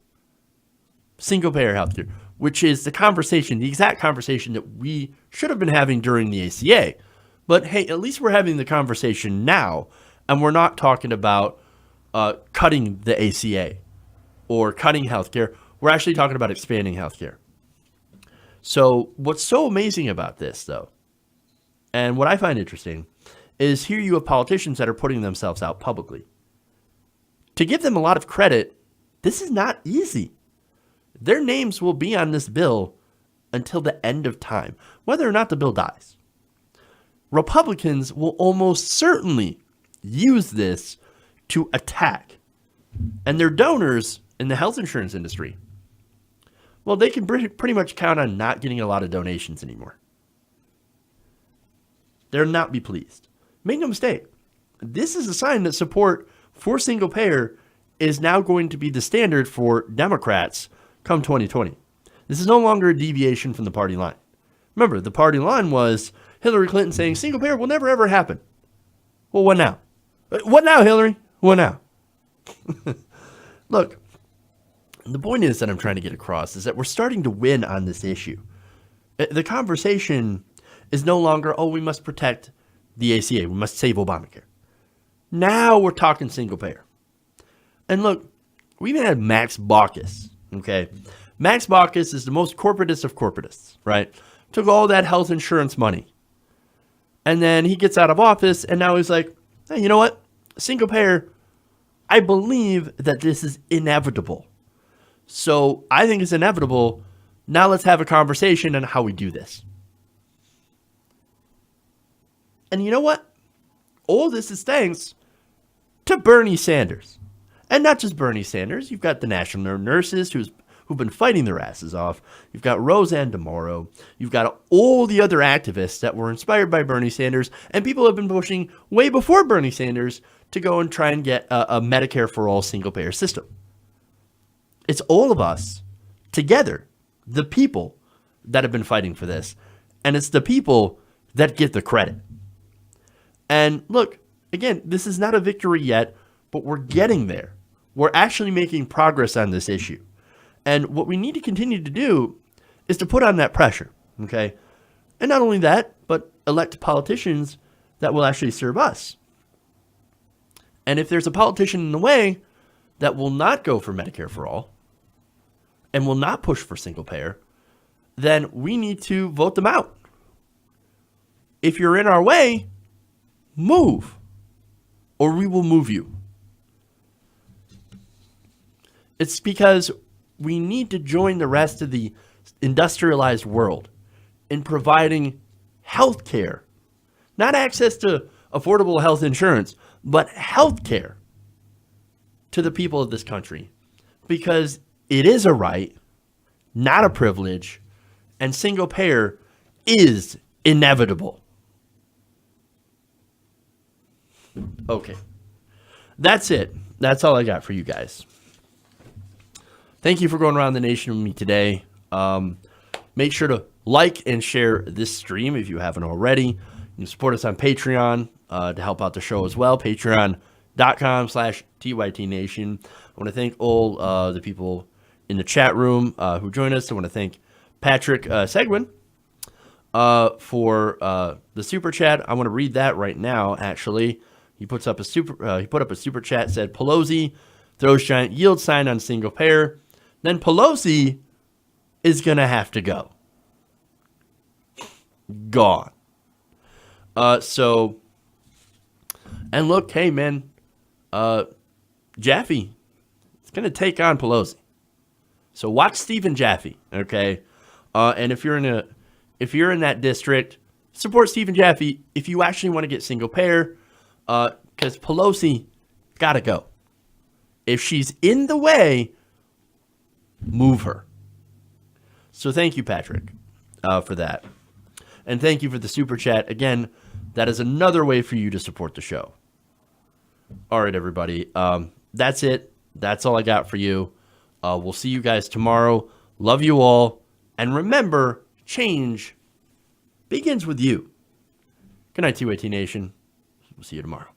single payer health care, which is the conversation, the exact conversation that we should have been having during the ACA. But hey, at least we're having the conversation now, and we're not talking about cutting the ACA or cutting healthcare. We're actually talking about expanding healthcare. So what's so amazing about this, though, and what I find interesting, is here you have politicians that are putting themselves out publicly. To give them a lot of credit, this is not easy. Their names will be on this bill until the end of time, whether or not the bill dies. Republicans will almost certainly use this to attack. And their donors in the health insurance industry, well, they can pretty much count on not getting a lot of donations anymore. They'll not be pleased. Make no mistake, this is a sign that support for single payer is now going to be the standard for Democrats come 2020. This is no longer a deviation from the party line. Remember, the party line was Hillary Clinton saying single payer will never ever happen. Well, what now? What now, Hillary? What now? Look, the point is that I'm trying to get across is that we're starting to win on this issue. The conversation is no longer, oh, we must protect the ACA. We must save Obamacare. Now we're talking single payer. And look, we even had Max Baucus, okay? Max Baucus is the most corporatist of corporatists, right? Took all that health insurance money. And then he gets out of office, and now he's like, hey, you know what? Single payer, I believe that this is inevitable. So I think it's inevitable. Now let's have a conversation on how we do this. And you know what? All this is thanks to Bernie Sanders. And not just Bernie Sanders. You've got the national nurses who've been fighting their asses off. You've got Roseanne DeMoro. You've got all the other activists that were inspired by Bernie Sanders. And people have been pushing way before Bernie Sanders to go and try and get a Medicare for all single payer system. It's all of us together, the people that have been fighting for this. And it's the people that get the credit. And look, again, this is not a victory yet, but we're getting there. We're actually making progress on this issue. And what we need to continue to do is to put on that pressure, okay? And not only that, but elect politicians that will actually serve us. And if there's a politician in the way that will not go for Medicare for all and will not push for single payer, then we need to vote them out. If you're in our way, move, or we will move you. It's because we need to join the rest of the industrialized world in providing health care, not access to affordable health insurance, but health care to the people of this country. Because It is a right, not a privilege, and single payer is inevitable. Okay. That's it. That's all I got for you guys. Thank you for going around the nation with me today. Make sure to like and share this stream if you haven't already. You can support us on Patreon to help out the show as well. Patreon.com/TYTNation. I want to thank all the people in the chat room who joined us. I want to thank Patrick Seguin for the super chat. I want to read that right now. Actually, he put up a super chat. Said Pelosi throws giant yield sign on single payer. Then Pelosi is gonna have to go. Gone. So, and look, hey man, Jaffe is gonna take on Pelosi. So watch Stephen Jaffe, okay? And if you're in that district, support Stephen Jaffe if you actually want to get single payer, because Pelosi gotta go. If she's in the way, move her. So thank you, Patrick, for that. And thank you for the super chat. Again, that is another way for you to support the show. All right, everybody. That's it. That's all I got for you. We'll see you guys tomorrow. Love you all. And remember, change begins with you. Good night, TYT Nation. We'll see you tomorrow.